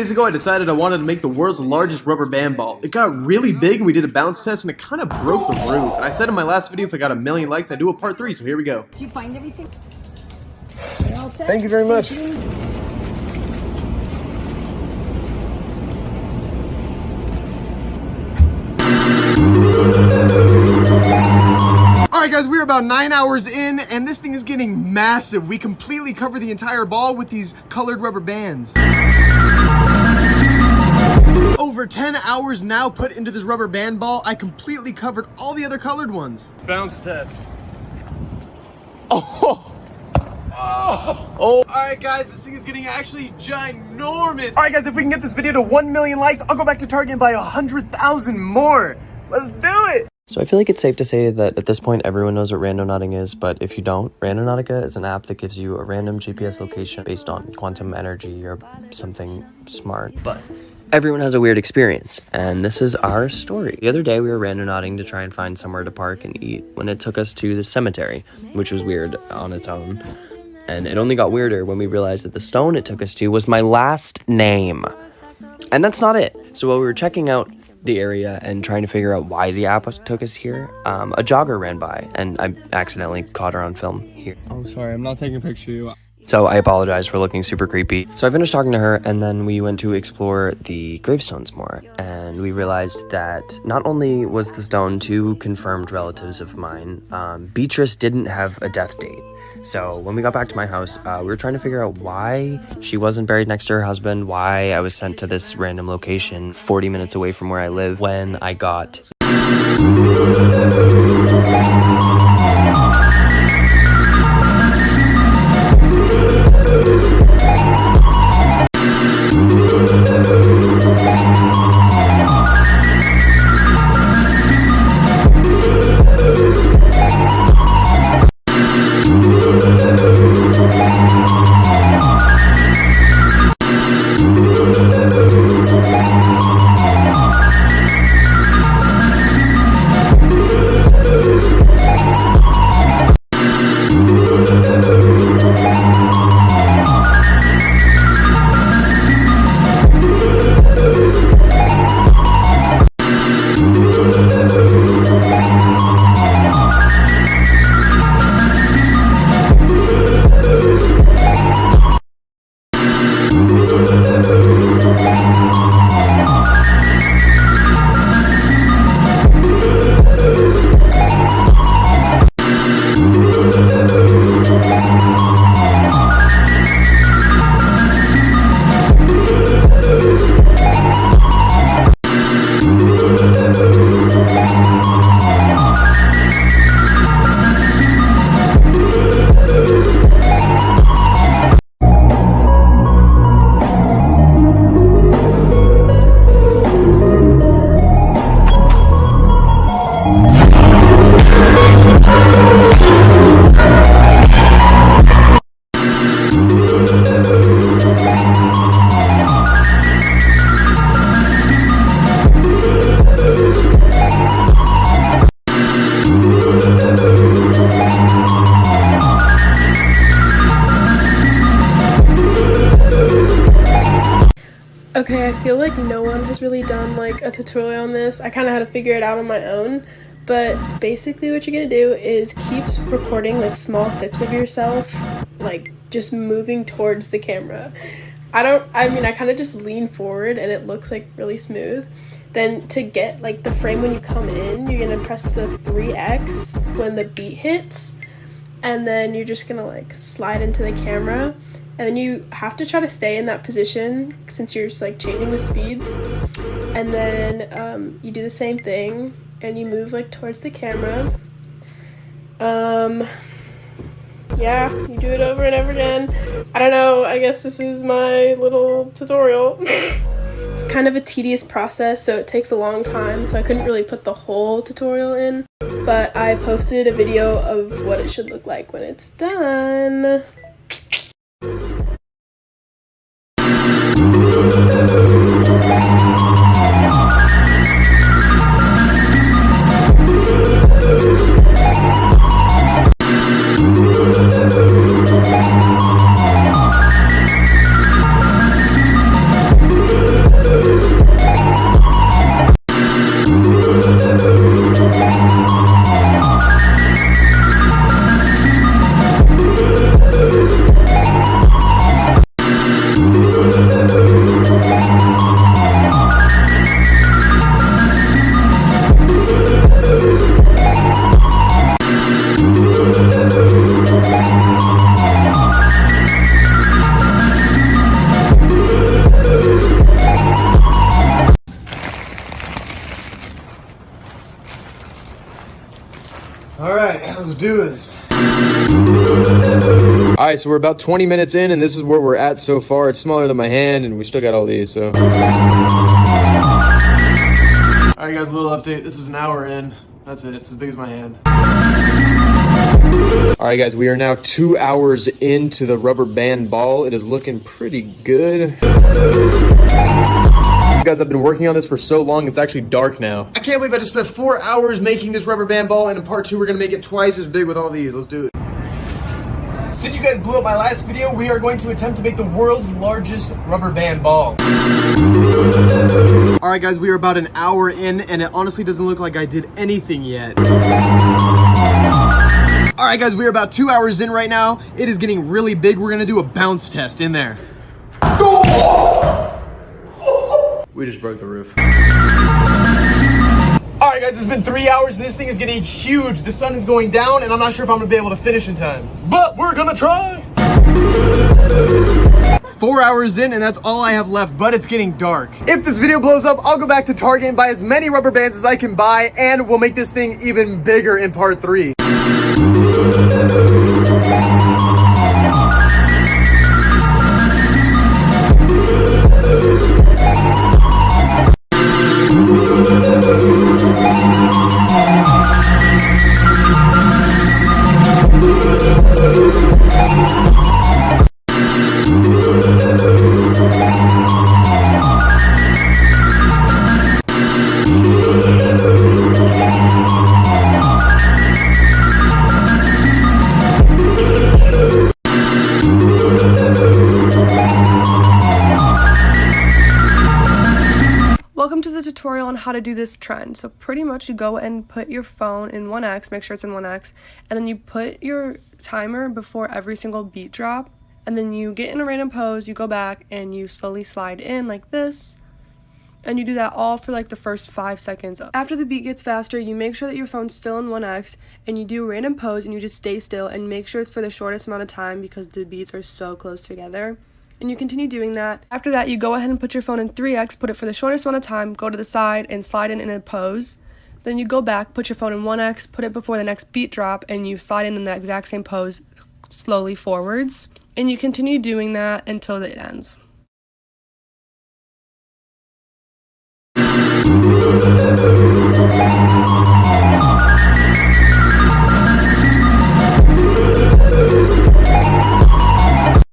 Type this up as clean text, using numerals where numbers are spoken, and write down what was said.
days ago, I decided I wanted to make the world's largest rubber band ball. It got really big and we did a bounce test and it kind of broke the roof. And I said in my last video if I got 1 million likes, I'd do a part 3, so here we go. Did you find everything? Thank you very much. Alright guys, we're about 9 hours in and this thing is getting massive. We completely covered the entire ball with these colored rubber bands. Over 10 hours now put into this rubber band ball. I completely covered all the other colored ones. Bounce test. Oh! Alright guys, this thing is getting actually ginormous. Alright guys, if we can get this video to 1 million likes, I'll go back to Target and buy 100,000 more. Let's do it! So I feel like it's safe to say that at this point everyone knows what randonauting is, but if you don't, Randonautica is an app that gives you a random GPS location based on quantum energy or something smart. But everyone has a weird experience, and this is our story. The other day we were randonauting to try and find somewhere to park and eat when it took us to the cemetery, which was weird on its own. And it only got weirder when we realized that the stone it took us to was my last name. And that's not it. So while we were checking out the area and trying to figure out why the app took us here, a jogger ran by and I accidentally caught her on film here. Oh, sorry, I'm not taking a picture of you. So I apologize for looking super creepy. So I finished talking to her and then we went to explore the gravestones more. And we realized that not only was the stone two confirmed relatives of mine, Beatrice didn't have a death date. So when we got back to my house, we were trying to figure out why she wasn't buried next to her husband, why I was sent to this random location 40 minutes away from where I live when I got... Okay, I feel like no one has really done like a tutorial on this. I kind of had to figure it out on my own, but basically what you're gonna do is keep recording like small clips of yourself, like just moving towards the camera. I kind of just lean forward and it looks like really smooth. Then to get like the frame when you come in, you're gonna press the 3x when the beat hits, and then you're just gonna like slide into the camera. And then you have to try to stay in that position since you're just like changing the speeds. And then you do the same thing and you move like towards the camera. Yeah, you do it over and over again. I don't know, I guess this is my little tutorial. It's kind of a tedious process, so it takes a long time, so I couldn't really put the whole tutorial in. But I posted a video of what it should look like when it's done. Alright, let's do this. Alright, so we're about 20 minutes in, and this is where we're at so far. It's smaller than my hand, and we still got all these, so. Alright guys, a little update. This is an hour in. That's it. It's as big as my hand. Alright guys, we are now 2 hours into the rubber band ball. It is looking pretty good. You guys have been working on this for so long, it's actually dark now. I can't believe I just spent 4 hours making this rubber band ball, and in part 2 we're gonna make it twice as big with all these. Let's do it. Since you guys blew up my last video, we are going to attempt to make the world's largest rubber band ball. Alright guys, we are about an hour in, and it honestly doesn't look like I did anything yet. Alright guys, we are about 2 hours in right now. It is getting really big. We're gonna do a bounce test in there. We just broke the roof. Alright guys, it's been 3 hours and this thing is getting huge. The sun is going down and I'm not sure if I'm gonna be able to finish in time. But we're gonna try! 4 hours in and that's all I have left, but it's getting dark. If this video blows up, I'll go back to Target and buy as many rubber bands as I can buy, and we'll make this thing even bigger in part 3. Welcome to the tutorial on how to do this trend. So pretty much you go and put your phone in 1x, make sure it's in 1x, and then you put your timer before every single beat drop, and then you get in a random pose, you go back and you slowly slide in like this, and you do that all for like the first 5 seconds. After the beat gets faster, you make sure that your phone's still in 1x, and you do a random pose and you just stay still and make sure it's for the shortest amount of time because the beats are so close together. And you continue doing that. After that, you go ahead and put your phone in 3x, put it for the shortest amount of time, go to the side and slide in a pose. Then you go back, put your phone in 1x, put it before the next beat drop, and you slide in the exact same pose slowly forwards. And you continue doing that until it ends.